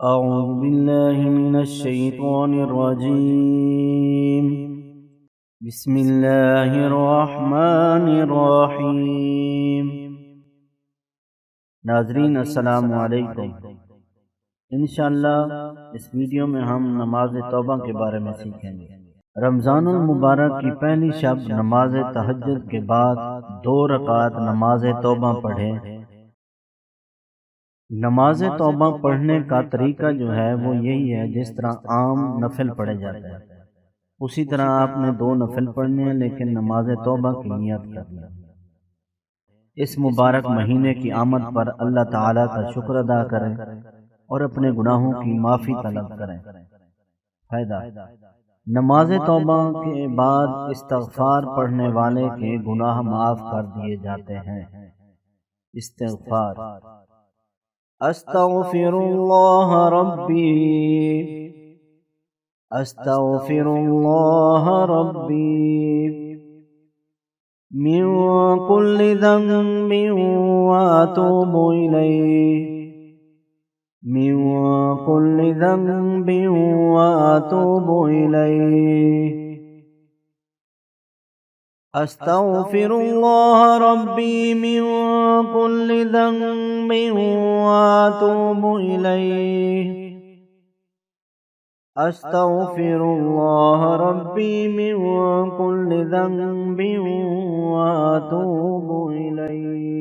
أعوذ بالله من الشيطان الرجيم. بسم الله الرحمن الرحیم۔ ناظرین السلام علیکم۔ انشاءاللہ اس ویڈیو میں ہم نماز توبہ کے بارے میں سیکھیں گے۔ رمضان المبارک کی پہلی شب نماز تہجد کے بعد 2 رکعت نماز توبہ پڑھیں۔ نماز توبہ پڑھنے کا طریقہ جو ہے وہ یہی ہے جس طرح عام نفل پڑھے جاتے ہیں، اسی طرح آپ نے 2 نفل پڑھنے ہیں، لیکن نماز توبہ کی نیت کرنی ہے۔ اس مبارک مہینے کی آمد پر اللہ تعالیٰ کا شکر ادا کریں اور اپنے گناہوں کی معافی طلب کریں۔ فائدہ: نماز توبہ کے بعد استغفار پڑھنے والے کے گناہ معاف کر دیے جاتے ہیں۔ استغفار: استغفر اللہ ربی، استغفر اللہ ربی من کل ذنب واتوب الیہ، من کل ذنب واتوب الیہ، استغفر اللہ ربی من کل ذنب واتوب الیہ، استغفر اللہ ربی من کل ذنب واتوب الیہ۔